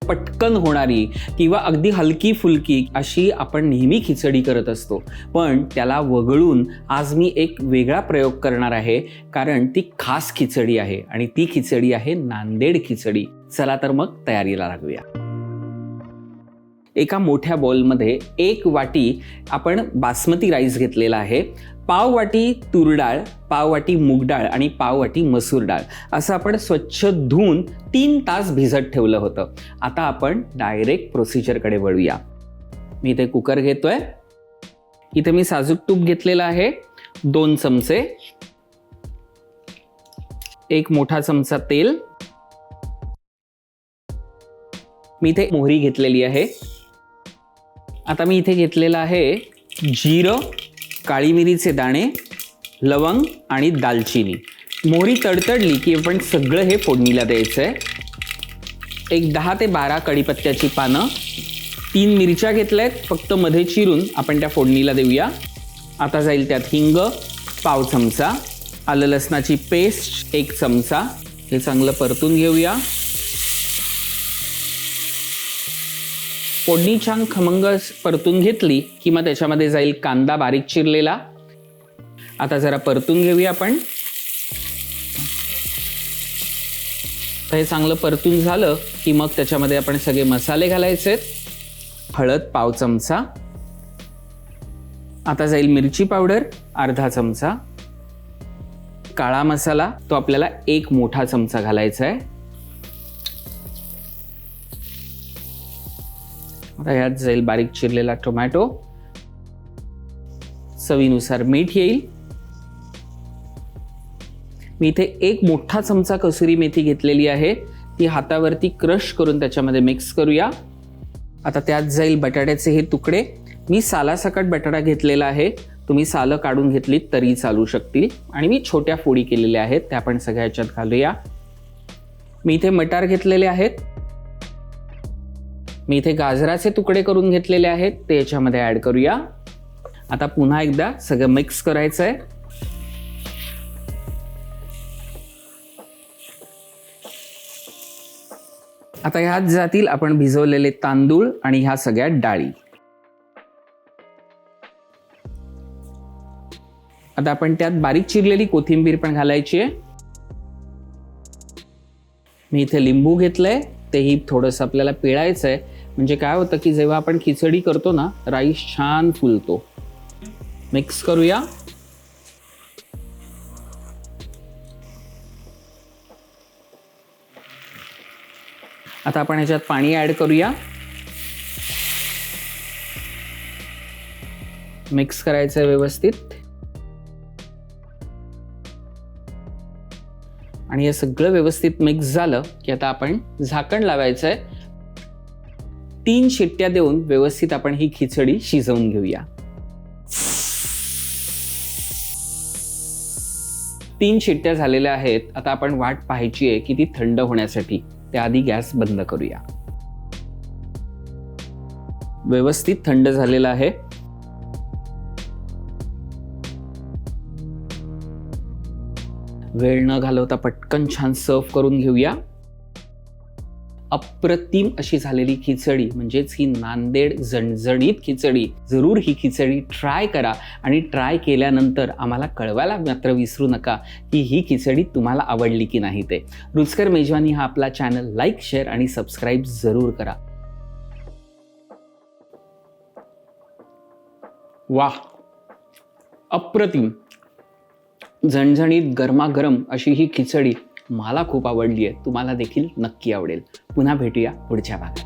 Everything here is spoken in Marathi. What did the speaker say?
पटकन होणारी किंवा अगदी हलकी फुलकी अशी आपण नेहमी खिचडी करत असतो, पण त्याला वगळून आज मी एक वेगळा प्रयोग करणार आहे, कारण ती खास खिचडी आहे आणि ती खिचडी आहे नांदेड खिचडी. चला तर मग तयारीला लागूया. एका मोठ्या बाउलमध्ये 1 वाटी आपण बासमती राईस घेतलेला आहे, पाव वाटी तूर डाळ, पाव वाटी मूग डाळ आणि पाव वाटी मसूर डाळ असं आपण स्वच्छ धुवून 3 तास भिजत ठेवलं होतं. आता आपण डायरेक्ट प्रोसिजरकडे वळूया. मी इथे कुकर घेतोय. इथे मी साजूक तूप घेतलेलं आहे 2 चमचे, 1 मोठा चमचा तेल, मी इथे मोहरी घेतलेली आहे. आता मी इथे घेतलेलं आहे जिरं, काळी मिरीचे दाणे, लवंग आणि दालचिनी. मोहरी तडतडली की आपण सगळं हे फोडणीला द्यायचं आहे. एक 10 ते 12 कढीपत्त्याची पानं, 3 मिरच्या घेतल्यात फक्त मध्ये चिरून आपण त्या फोडणीला देऊया. आता जाईल त्यात हिंग पाव चमचा, आलं लसणाची पेस्ट 1 चमचा. हे चांगलं परतून घेऊया. फोडणी छान खमंग परतून घेतली की मग त्याच्यामध्ये जाईल कांदा बारीक चिरलेला. आता जरा परतून घेऊया आपण. हे चांगलं परतून झालं की मग त्याच्यामध्ये आपण सगळे मसाले घालायचे. हळद पाव चमचा, आता जाईल मिरची पावडर अर्धा चमचा, काळा मसाला तो आपल्याला 1 मोठा चमचा घालायचा आहे. आता यात जाईल बारीक चिरलेला टोमॅटो, चवीनुसार मीठ येईल. मी इथे 1 मोठा चमचा कसुरी मेथी घेतलेली आहे, ती हातावरती क्रश करून त्याच्यामध्ये मिक्स करूया. आता त्यात जाईल बटाट्याचे हे तुकडे. मी सालासकट बटाटा घेतलेला आहे, तुम्ही सालं काढून घेतलीत तरी चालू शकतील आणि मी छोट्या फोडी केलेल्या आहेत त्या आपण सगळ्या ह्याच्यात घालूया. मी इथे मटार घेतलेले आहेत. मी इथे गाजराचे तुकडे करून घेतलेले आहेत, ते याच्यामध्ये ॲड करूया. आता पुन्हा एकदा सगळं मिक्स करायचं आहे. आता ह्यात जातील आपण भिजवलेले तांदूळ आणि ह्या सगळ्या डाळी. आता आपण त्यात बारीक चिरलेली कोथिंबीर पण घालायची आहे. मी इथे लिंबू घेतलंय, तेही थोडंसं आपल्याला पिळायचं आहे, म्हणजे काय होतं की जेव्हा आपण खिचडी करतो ना राईस छान फुलतो. मिक्स करूया. आता आपण ह्याच्यात पाणी ॲड करूया. मिक्स करायचं आहे व्यवस्थित आणि हे सगळं व्यवस्थित मिक्स झालं की आता आपण झाकण लावायचं आहे. 3 शिट्ट्या देऊन व्यवस्थित आपण ही खिचडी शिजवून घेऊया. 3 शिट्ट्या झालेल्या आहेत. आता आपण वाट पाहायची आहे की ती थंड होण्यासाठी. त्याआधी गॅस बंद करूया. व्यवस्थित थंड झालेला आहे. वेळ न घालवता पटकन छान सर्व करून घेऊया. अप्रतिम अशी झालेली खिचडी, म्हणजेच ही नांदेड झणझणीत खिचडी. जरूर ही खिचडी ट्राय करा आणि ट्राय केल्यानंतर आम्हाला कळवायला मात्र विसरू नका की ही खिचडी तुम्हाला आवडली की नाही ते. रुचकर मेजवानी हा आपला चॅनल लाईक, शेअर आणि सबस्क्राईब जरूर करा. वाह, अप्रतिम झणझणीत गरमागरम अशी ही खिचडी मला खूप आवडली आहे. तुम्हाला देखील नक्की आवडेल. पुन्हा भेटूया पुढच्या भागात.